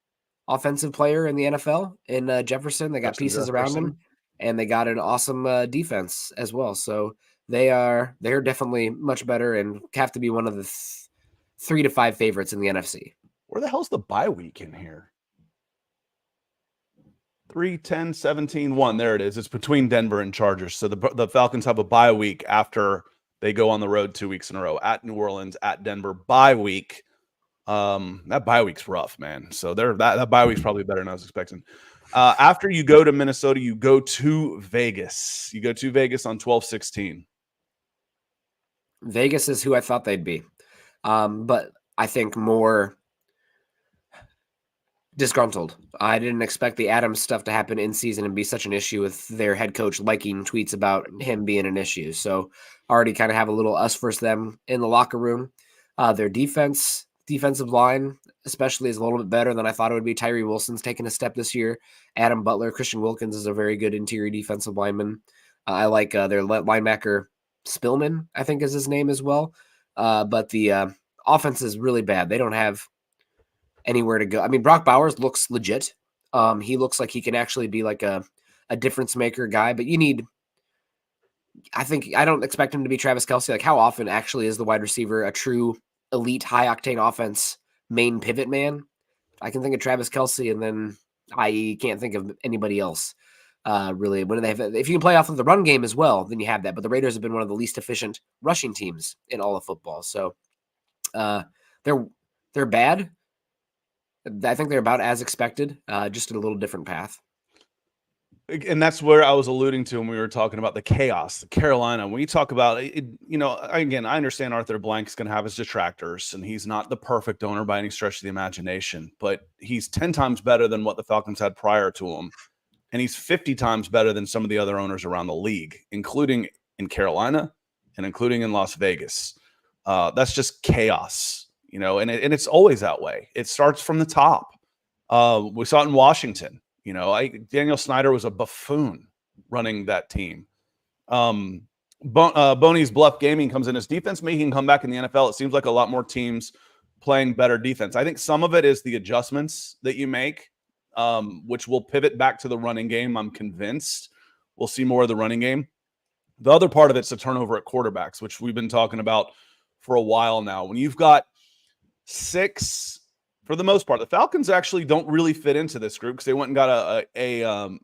offensive player in the NFL in Jefferson. They got pieces around him, and they got an awesome defense as well. So they're definitely much better and have to be one of the 3 to 5 favorites in the NFC. Where the hell's the bye week in here? 3-10-17-1. There it is. It's between Denver and Chargers. So the Falcons have a bye week after they go on the road 2 weeks in a row at New Orleans, at Denver. Bye week. That bye week's rough, man. So that bye week's probably better than I was expecting. After you go to Minnesota, you go to Vegas. You go to Vegas on 12-16. Vegas is who I thought they'd be. But I think more disgruntled. I didn't expect the Adams stuff to happen in season and be such an issue with their head coach liking tweets about him being an issue. So already kind of have a little us versus them in the locker room. Their defensive line, especially, is a little bit better than I thought it would be. Tyree Wilson's taken a step this year. Adam Butler, Christian Wilkins is a very good interior defensive lineman. I like their linebacker Spillman, I think is his name as well. But the offense is really bad. They don't have anywhere to go. I mean, Brock Bowers looks legit. He looks like he can actually be like a difference maker guy, but I don't expect him to be Travis Kelce. Like, how often actually is the wide receiver a true elite high octane offense main pivot man? I can think of Travis Kelce, and then I can't think of anybody else. Really, if you can play off of the run game as well, then you have that. But the Raiders have been one of the least efficient rushing teams in all of football. So they're bad. I think they're about as expected, just in a little different path. And that's where I was alluding to when we were talking about the chaos, Carolina. When you talk about it, again, I understand Arthur Blank's going to have his detractors, and he's not the perfect owner by any stretch of the imagination, but he's 10 times better than what the Falcons had prior to him. And he's 50 times better than some of the other owners around the league, including in Carolina and including in Las Vegas. That's just chaos, and it's always that way. It starts from the top. We saw it in Washington. Daniel Snyder was a buffoon running that team. Boney's Bluff Gaming comes in as defense making comeback in the NFL. It seems like a lot more teams playing better defense. I think some of it is the adjustments that you make, which will pivot back to the running game. I'm convinced we'll see more of the running game. The other part of it's the turnover at quarterbacks, which we've been talking about for a while now. When you've got 6, for the most part, the Falcons actually don't really fit into this group because they went and got a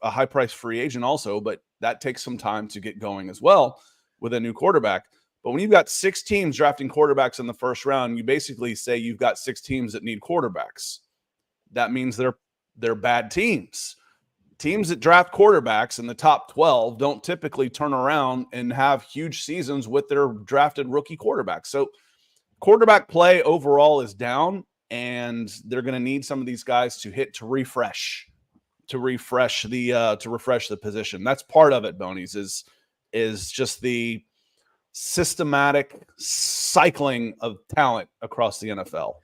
high-priced free agent also, but that takes some time to get going as well with a new quarterback. But when you've got 6 teams drafting quarterbacks in the first round, you basically say you've got 6 teams that need quarterbacks. That means they're they're bad teams. Teams that draft quarterbacks in the top 12 don't typically turn around and have huge seasons with their drafted rookie quarterbacks. So quarterback play overall is down, and they're going to need some of these guys to hit to refresh the position. That's part of it, Bonies, is just the systematic cycling of talent across the NFL.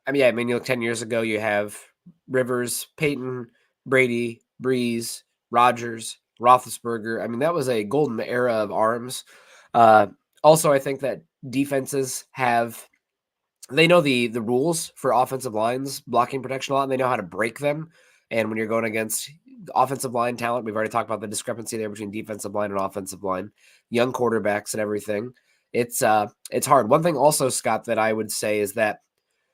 I mean, you look 10 years ago, you have Rivers, Peyton, Brady, Breeze, Rodgers, Roethlisberger. I mean, that was a golden era of arms. Also, I think that defenses they know the rules for offensive lines, blocking protection a lot, and they know how to break them. And when you're going against offensive line talent, we've already talked about the discrepancy there between defensive line and offensive line, young quarterbacks and everything. It's hard. One thing also, Scott, that I would say is that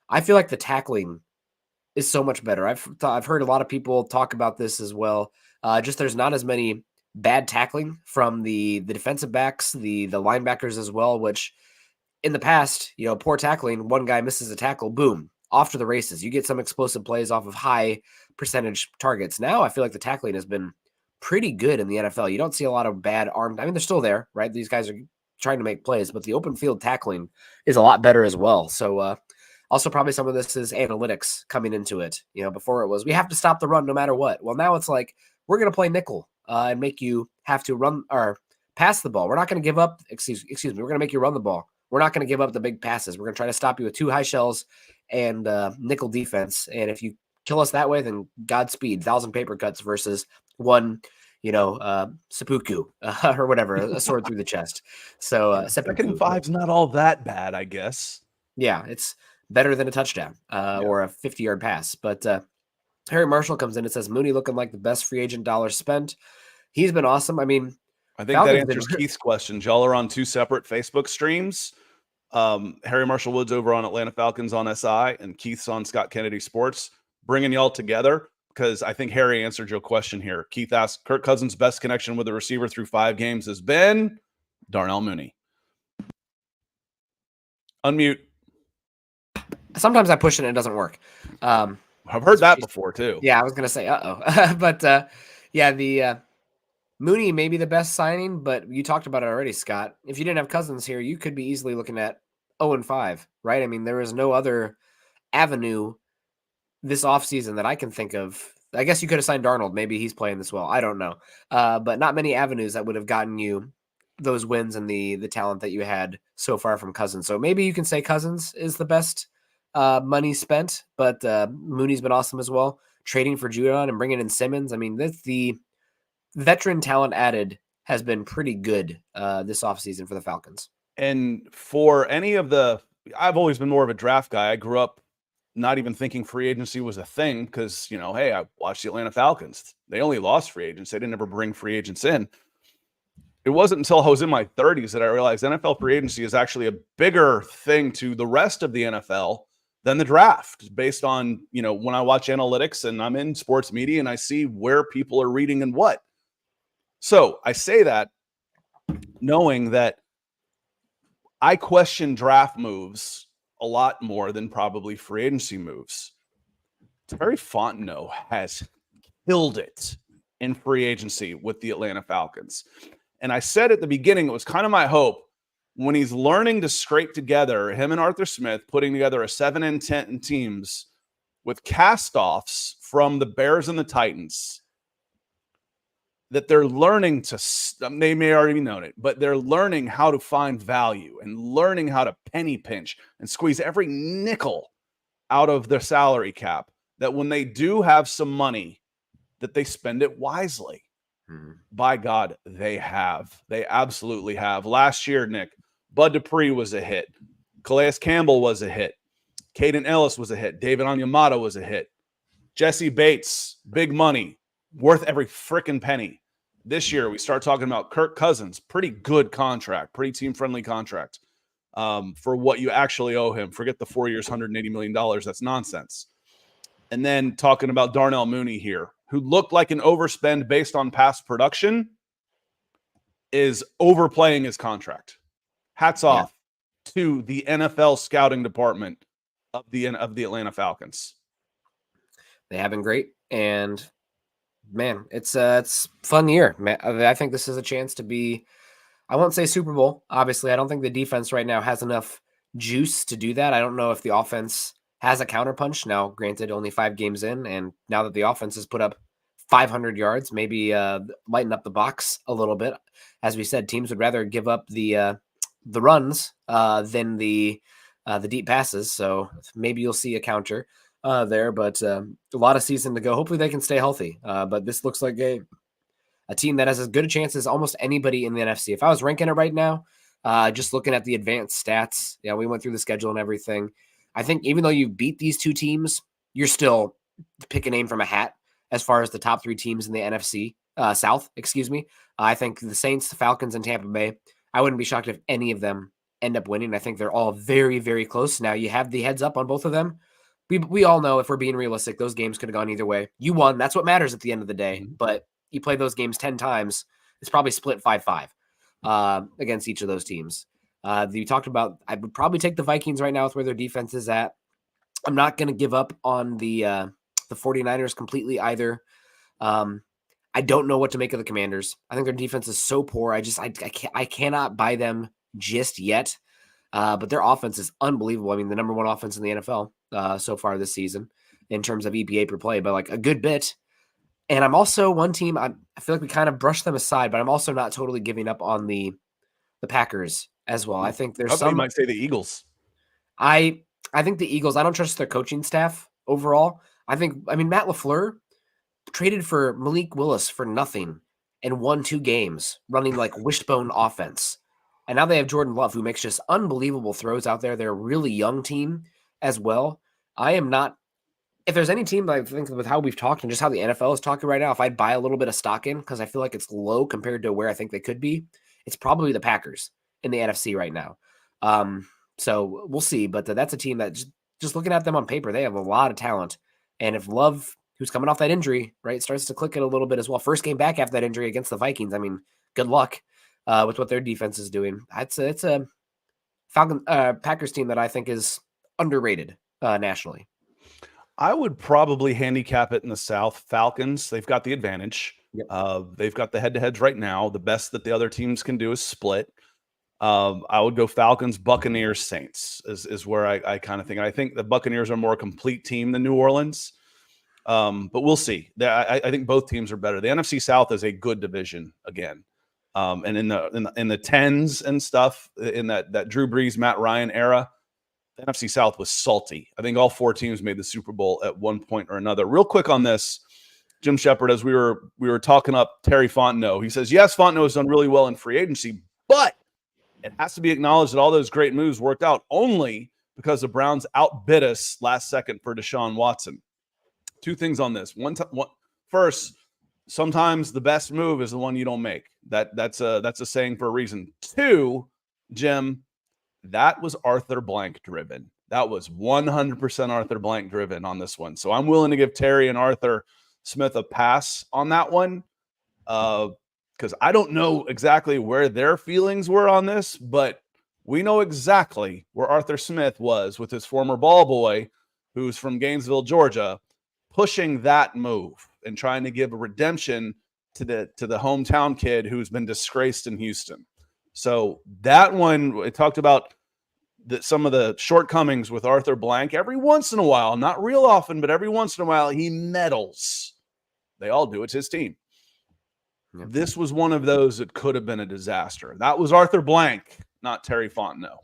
I feel like the tackling is so much better. I've heard a lot of people talk about this as well. Just there's not as many bad tackling from the defensive backs, the linebackers as well, which in the past, poor tackling, one guy misses a tackle, boom, off to the races. You get some explosive plays off of high percentage targets. Now I feel like the tackling has been pretty good in the NFL. You don't see a lot of bad armed. I mean, they're still there, right? These guys are trying to make plays, but the open field tackling is a lot better as well. So also probably some of this is analytics coming into it. Before it was, we have to stop the run no matter what. Well, now it's like, we're going to play nickel and make you have to run or pass the ball. We're not going to give up. Excuse me. We're going to make you run the ball. We're not going to give up the big passes. We're going to try to stop you with 2 high shells and nickel defense. And if you kill us that way, then Godspeed, 1,000 paper cuts versus 1, seppuku or whatever, a sword through the chest. So second and 5's not all that bad, I guess. Yeah, it's better than a touchdown or a 50-yard pass. But Harry Marshall comes in and says, Mooney looking like the best free agent dollars spent. He's been awesome. I mean, I think Falcons that answers Keith's question. Y'all are on 2 separate Facebook streams. Harry Marshall Woods over on Atlanta Falcons on SI, and Keith's on Scott Kennedy Sports, bringing y'all together because I think Harry answered your question here. Keith asked, Kirk Cousins' best connection with a receiver through 5 games has been Darnell Mooney. Unmute. Sometimes I push it and it doesn't work. I've heard that before too. Yeah, I was going to say, but the Mooney may be the best signing, but you talked about it already, Scott. If you didn't have Cousins here, you could be easily looking at 0-5, right? I mean, there is no other avenue this offseason that I can think of. I guess you could have signed Darnold. Maybe he's playing this well. I don't know. But not many avenues that would have gotten you those wins and the talent that you had so far from Cousins. So maybe you can say Cousins is the best money spent, but Mooney's been awesome as well. Trading for Judon and bringing in Simmons. I mean, the veteran talent added has been pretty good this offseason for the Falcons. And for any of I've always been more of a draft guy. I grew up not even thinking free agency was a thing because, hey, I watched the Atlanta Falcons. They only lost free agents. They didn't ever bring free agents in. It wasn't until I was in my 30s that I realized NFL free agency is actually a bigger thing to the rest of the NFL than the draft, based on, when I watch analytics and I'm in sports media and I see where people are reading and what. So I say that knowing that I question draft moves a lot more than probably free agency moves. Terry Fontenot has killed it in free agency with the Atlanta Falcons. And I said at the beginning, it was kind of my hope when he's learning to scrape together, him and Arthur Smith, putting together a 7-10 teams with cast-offs from the Bears and the Titans, that they're learning they may already known it, but they're learning how to find value and learning how to penny pinch and squeeze every nickel out of their salary cap, that when they do have some money, that they spend it wisely. By God, they have. They absolutely have. Last year, Nick, Bud Dupree was a hit. Calais Campbell was a hit. Caden Ellis was a hit. David Onyemata was a hit. Jesse Bates, big money, worth every frickin' penny. This year, we start talking about Kirk Cousins, pretty good contract, pretty team-friendly contract for what you actually owe him. Forget the 4 years, $180 million. That's nonsense. And then talking about Darnell Mooney here, who looked like an overspend based on past production, is overplaying his contract. Hats off to the NFL scouting department of the Atlanta Falcons. They have been great, and man, it's fun year. Man, I think this is a chance to be. I won't say Super Bowl. Obviously, I don't think the defense right now has enough juice to do that. I don't know if the offense has a counterpunch. Now, granted, only 5 games in, and now that the offense has put up 500 yards, maybe lighten up the box a little bit. As we said, teams would rather give up the runs than the deep passes. So maybe you'll see a counter there, but a lot of season to go. Hopefully they can stay healthy. But this looks like a team that has as good a chance as almost anybody in the NFC. If I was ranking it right now, just looking at the advanced stats, we went through the schedule and everything. I think even though you beat these 2 teams, you're still pick a name from a hat as far as the top 3 teams in the NFC South, excuse me. I think the Saints, the Falcons, and Tampa Bay, I wouldn't be shocked if any of them end up winning. I think they're all very, very close. Now you have the heads up on both of them. We all know, if we're being realistic, those games could have gone either way. You won. That's what matters at the end of the day. Mm-hmm. But you play those games 10 times, it's probably split 5-5 against each of those teams. You talked about, I would probably take the Vikings right now with where their defense is at. I'm not going to give up on the 49ers completely either. I don't know what to make of the Commanders. I think their defense is so poor. I cannot buy them just yet. But their offense is unbelievable. I mean, the number 1 offense in the NFL so far this season in terms of EPA per play, but like a good bit. And I'm also one team, I feel like we kind of brushed them aside, but I'm also not totally giving up on the Packers as well. I think there's some. You might say the Eagles. I think the Eagles, I don't trust their coaching staff overall. I mean, Matt LaFleur traded for Malik Willis for nothing and won 2 games running like wishbone offense. And now they have Jordan Love, who makes just unbelievable throws out there. They're a really young team as well. I am not. If there's any team that I think with how we've talked and just how the NFL is talking right now, if I'd buy a little bit of stock in, because I feel like it's low compared to where I think they could be, it's probably the Packers in the NFC right now. So we'll see. But that's a team that just looking at them on paper, they have a lot of talent. And if Love, who's coming off that injury, right, starts to click it a little bit as well. First game back after that injury against the Vikings. I mean, good luck with what their defense is doing. It's a Packers team that I think is underrated nationally. I would probably handicap it in the South. Falcons, they've got the advantage. Yep. They've got the head-to-heads right now. The best that the other teams can do is split. I would go Falcons, Buccaneers, Saints is where I kind of think. I think the Buccaneers are a more complete team than New Orleans. But we'll see. I think both teams are better. The NFC South is a good division again. And in the tens and stuff, in that Drew Brees, Matt Ryan era, the NFC South was salty. I think all 4 teams made the Super Bowl at one point or another. Real quick on this, Jim Shepard, as we were talking up Terry Fontenot, he says, yes, Fontenot has done really well in free agency, but it has to be acknowledged that all those great moves worked out only because the Browns outbid us last second for Deshaun Watson. 2 things on this. First, sometimes the best move is the one you don't make. That's a saying for a reason. 2, Jim, that was Arthur Blank driven. That was 100% Arthur Blank driven on this one. So I'm willing to give Terry and Arthur Smith a pass on that one because I don't know exactly where their feelings were on this, but we know exactly where Arthur Smith was with his former ball boy, who's from Gainesville, Georgia, pushing that move and trying to give a redemption to the hometown kid who's been disgraced in Houston. So that one, we talked about some of the shortcomings with Arthur Blank. Every once in a while, not real often, but every once in a while, he meddles. They all do. It's his team. Yep. This was one of those that could have been a disaster. That was Arthur Blank, not Terry Fontenot.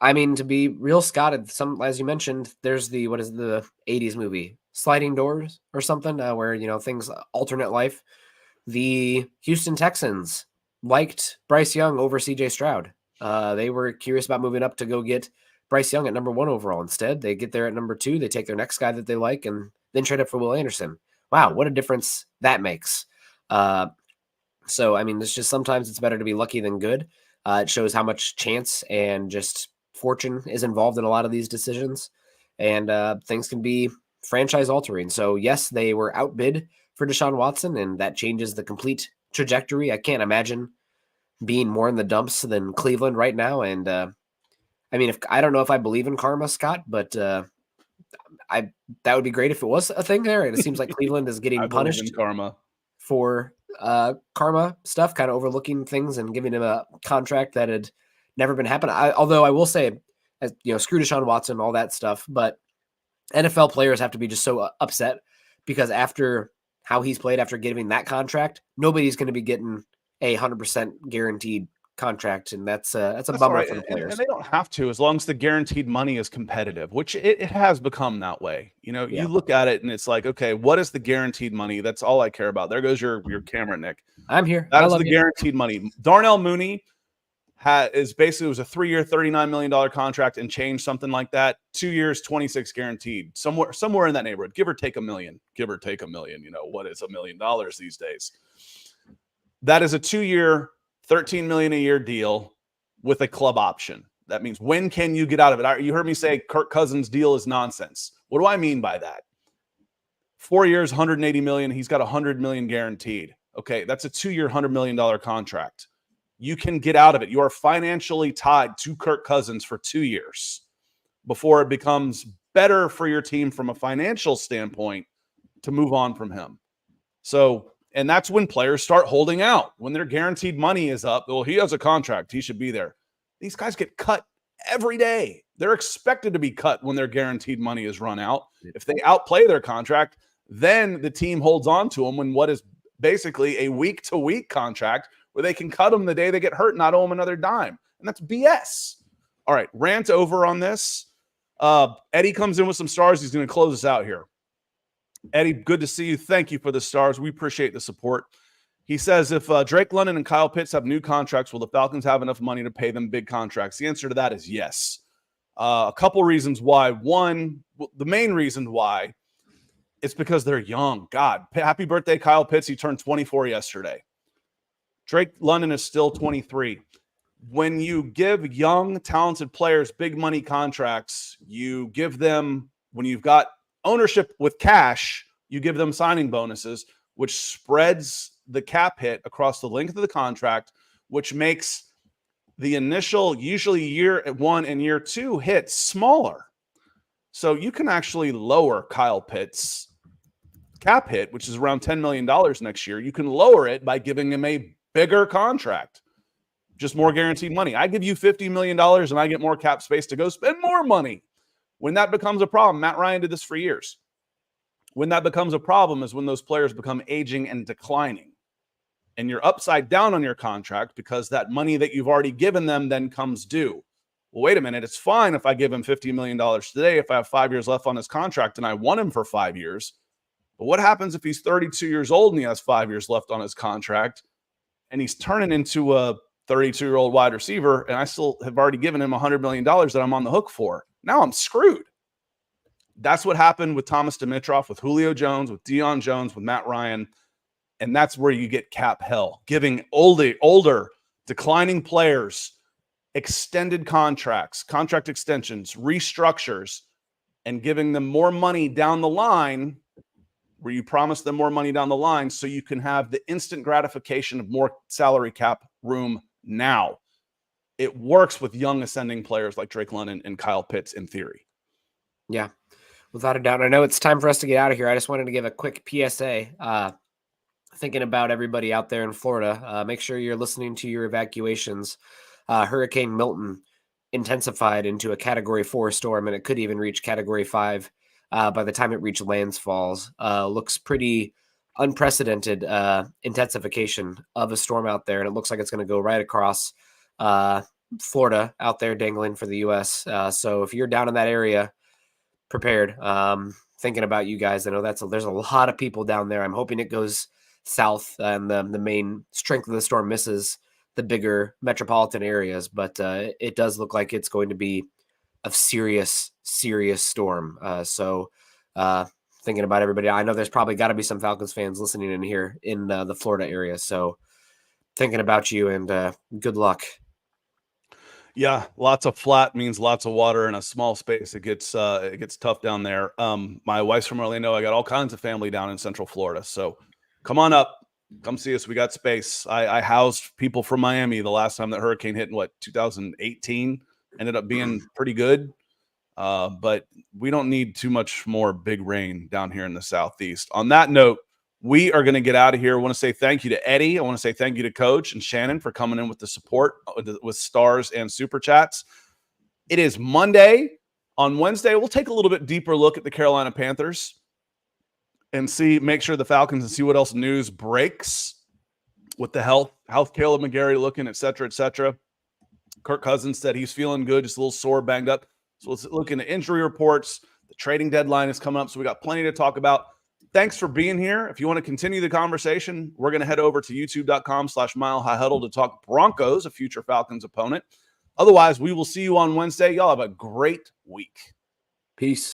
I mean, to be real, Scott, as you mentioned, there's what is the 80s movie? Sliding Doors or something where, things alternate life. The Houston Texans liked Bryce Young over CJ Stroud. They were curious about moving up to go get Bryce Young at number 1 overall. Instead, they get there at number 2. They take their next guy that they like and then trade up for Will Anderson. Wow, what a difference that makes. So, I mean, it's just sometimes it's better to be lucky than good. It shows how much chance and just fortune is involved in a lot of these decisions. And things can be franchise altering. So, yes, they were outbid for Deshaun Watson, and that changes the complete trajectory. I can't imagine being more in the dumps than Cleveland right now. And I mean, I don't know if I believe in karma, Scott, but that would be great if it was a thing there. And it seems like Cleveland is I getting believe punished in karma. for karma stuff, kind of overlooking things and giving him a contract that had never been happening. Although I will say, as screw Deshaun Watson, all that stuff, but NFL players have to be just so upset because after how he's played, after giving that contract, nobody's going to be getting a 100% guaranteed contract, and that's a bummer right. for the players. And they don't have to, as long as the guaranteed money is competitive, which it has become that way. You look at it and it's like, okay, what is the guaranteed money? That's all I care about. There goes your camera, Nick. I'm here. That is the guaranteed money. Darnell Mooney was a 3-year, $39 million contract and change, something like that. 2 years, 26 guaranteed, somewhere in that neighborhood, give or take $1 million. What is $1 million these days? That is a 2-year, $13 million a year deal with a club option. That means, when can you get out of it? You heard me say Kirk Cousins' deal is nonsense. What do I mean by that? 4 years, $180 million. He's got $100 million guaranteed. Okay, that's a 2-year, $100 million contract. You can get out of it. You are financially tied to Kirk Cousins for 2 years before it becomes better for your team from a financial standpoint to move on from him. So, and that's when players start holding out. When their guaranteed money is up, well, he has a contract, he should be there. These guys get cut every day. They're expected to be cut when their guaranteed money is run out. If they outplay their contract, then the team holds on to them when what is basically a week-to-week contract where they can cut them the day they get hurt and not owe them another dime. And that's BS. All right, rant over on this. Eddie comes in with some stars. He's going to close us out here. Eddie, good to see you. Thank you for the stars. We appreciate the support. He says, if Drake London and Kyle Pitts have new contracts, will the Falcons have enough money to pay them big contracts? The answer to that is yes. A couple reasons why. One, the main reason why, it's because they're young. God, happy birthday, Kyle Pitts. He turned 24 yesterday. Drake London is still 23. When you give young, talented players big money contracts, you give them, when you've got ownership with cash, you give them signing bonuses, which spreads the cap hit across the length of the contract, which makes the initial, usually year 1 and year 2 hits smaller. So you can actually lower Kyle Pitts' cap hit, which is around $10 million next year. You can lower it by giving him a bigger contract, just more guaranteed money. I give you $50 million and I get more cap space to go spend more money. When that becomes a problem, Matt Ryan did this for years. When that becomes a problem is when those players become aging and declining. And you're upside down on your contract because that money that you've already given them then comes due. Well, wait a minute. It's fine if I give him $50 million today if I have 5 years left on his contract and I want him for 5 years. But what happens if he's 32 years old and he has 5 years left on his contract and he's turning into a 32-year-old wide receiver and I still have already given him $100 million that I'm on the hook for? Now I'm screwed. That's what happened with Thomas Dimitroff, with Julio Jones, with Deion Jones, with Matt Ryan. And that's where you get cap hell, giving older declining players extended contracts, contract extensions, restructures, and giving them more money down the line, where you promise them more money down the line so you can have the instant gratification of more salary cap room now. It works with young ascending players like Drake London and Kyle Pitts in theory. Yeah, without a doubt. I know it's time for us to get out of here. I just wanted to give a quick PSA. Thinking about everybody out there in Florida, make sure you're listening to your evacuations. Hurricane Milton intensified into a Category 4 storm, and it could even reach Category 5 by the time it reached landfalls. Looks pretty unprecedented intensification of a storm out there, and it looks like it's going to go right across Florida out there dangling for the U.S. So if you're down in that area, prepared. Thinking about you guys. I know there's a lot of people down there. I'm hoping it goes south and the main strength of the storm misses the bigger metropolitan areas, but it does look like it's going to be a serious storm. So thinking about everybody, I know there's probably got to be some Falcons fans listening in here in the Florida area. So thinking about you and good luck. Yeah, lots of flat means lots of water in a small space. It gets tough down there. My wife's from Orlando. I got all kinds of family down in Central Florida. So come on up, come see us. We got space. I housed people from Miami the last time that hurricane hit in 2018. Ended up being pretty good. but we don't need too much more big rain down here in the Southeast. On that note, we are going to get out of here. I want to say thank you to Eddie. I want to say thank you to Coach and Shannon for coming in with the support with stars and super chats. It is Monday. On Wednesday, we'll take a little bit deeper look at the Carolina Panthers and make sure the Falcons and see what else news breaks with the health Caleb McGarry looking, et cetera. Kirk Cousins said he's feeling good, just a little sore, banged up. So let's look into injury reports. The trading deadline is coming up, so we got plenty to talk about. Thanks for being here. If you want to continue the conversation, we're going to head over to youtube.com/milehighhuddle to talk Broncos, a future Falcons opponent. Otherwise, we will see you on Wednesday. Y'all have a great week. Peace.